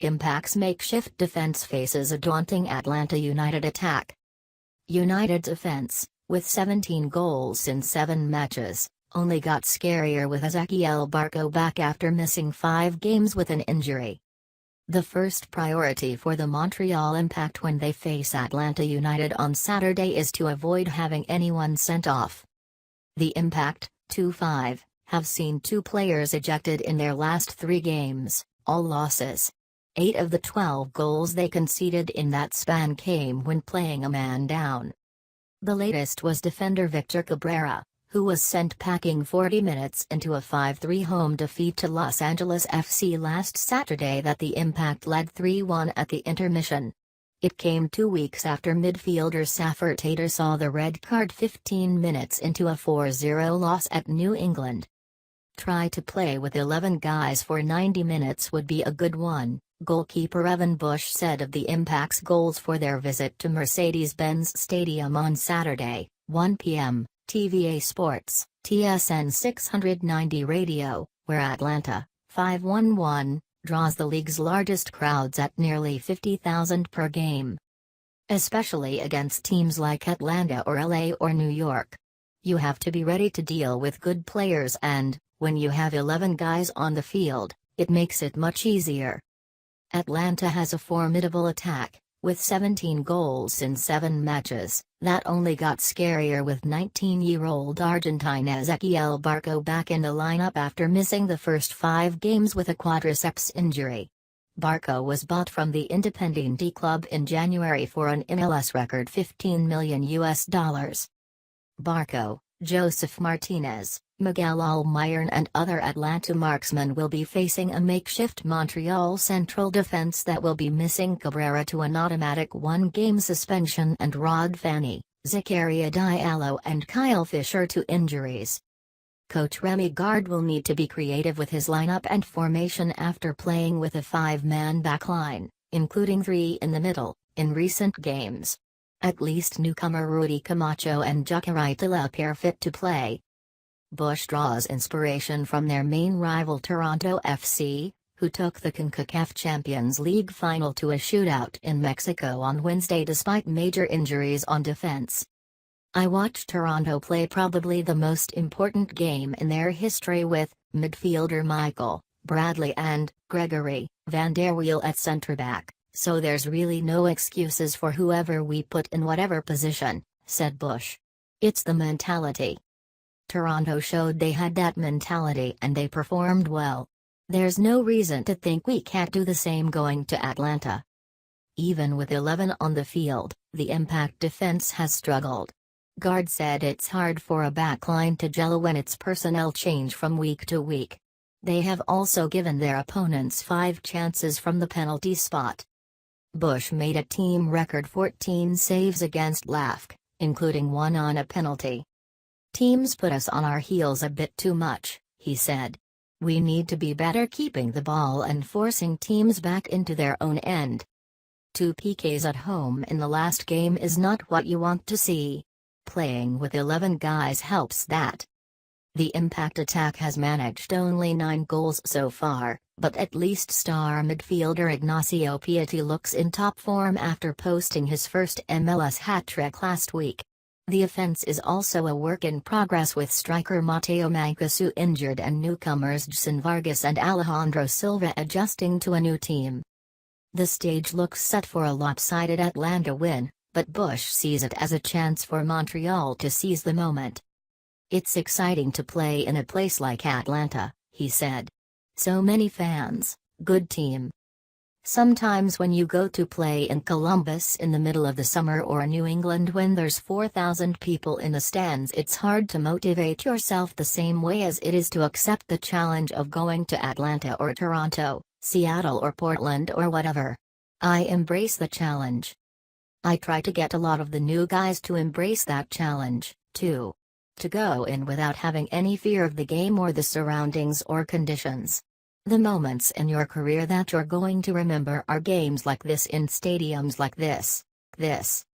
Impact's makeshift defense faces a daunting Atlanta United attack. United's offense, with 17 goals in 7 matches, only got scarier with Ezequiel Barco back after missing 5 games with an injury. The first priority for the Montreal Impact when they face Atlanta United on Saturday is to avoid having anyone sent off. The Impact, 2-5, have seen 2 players ejected in their last 3 games, all losses. 8 of the 12 goals they conceded in that span came when playing a man down. The latest was defender Victor Cabrera, who was sent packing 40 minutes into a 5-3 home defeat to Los Angeles FC last Saturday that the Impact led 3-1 at the intermission. It came 2 weeks after midfielder Saffer Tater saw the red card 15 minutes into a 4-0 loss at New England. Try to play with 11 guys for 90 minutes would be a good one, goalkeeper Evan Bush said of the Impact's goals for their visit to Mercedes-Benz Stadium on Saturday, 1 p.m., TVA Sports, TSN 690 Radio, where Atlanta, 511, draws the league's largest crowds at nearly 50,000 per game. Especially against teams like Atlanta or LA or New York. You have to be ready to deal with good players and, when you have 11 guys on the field, it makes it much easier. Atlanta has a formidable attack, with 17 goals in 7 matches, that only got scarier with 19-year-old Argentine Ezequiel Barco back in the lineup after missing the first 5 games with a quadriceps injury. Barco was bought from the Independiente club in January for an MLS record $15 million. Barco, Joseph Martinez, Miguel Almiron and other Atlanta marksmen will be facing a makeshift Montreal central defense that will be missing Cabrera to an automatic 1-game suspension and Rod Fanny, Zakaria Diallo and Kyle Fisher to injuries. Coach Remy Gard will need to be creative with his lineup and formation after playing with a 5-man backline, including 3 in the middle, in recent games. At least newcomer Rudy Camacho and Jacare Tilla appear fit to play. Bush draws inspiration from their main rival Toronto FC, who took the CONCACAF Champions League final to a shootout in Mexico on Wednesday despite major injuries on defense. I watched Toronto play probably the most important game in their history with midfielder Michael, Bradley and Gregory Van der Wiel at centre-back, so there's really no excuses for whoever we put in whatever position, said Bush. It's the mentality. Toronto showed they had that mentality and they performed well. There's no reason to think we can't do the same going to Atlanta. Even with 11 on the field, the Impact defense has struggled. Gard said it's hard for a backline to gel when its personnel change from week to week. They have also given their opponents 5 chances from the penalty spot. Bush made a team record 14 saves against LAFC, including 1 on a penalty. Teams put us on our heels a bit too much, he said. We need to be better keeping the ball and forcing teams back into their own end. 2 PKs at home in the last game is not what you want to see. Playing with 11 guys helps that. The Impact attack has managed only 9 goals so far, but at least star midfielder Ignacio Piatti looks in top form after posting his first MLS hat-trick last week. The offense is also a work in progress with striker Mateo Mancuso injured and newcomers Json Vargas and Alejandro Silva adjusting to a new team. The stage looks set for a lopsided Atlanta win, but Bush sees it as a chance for Montreal to seize the moment. It's exciting to play in a place like Atlanta, he said. So many fans, good team. Sometimes when you go to play in Columbus in the middle of the summer or New England when there's 4,000 people in the stands, it's hard to motivate yourself the same way as it is to accept the challenge of going to Atlanta or Toronto, Seattle or Portland or whatever. I embrace the challenge. I try to get a lot of the new guys to embrace that challenge, too. To go in without having any fear of the game or the surroundings or conditions. The moments in your career that you're going to remember are games like this in stadiums like this.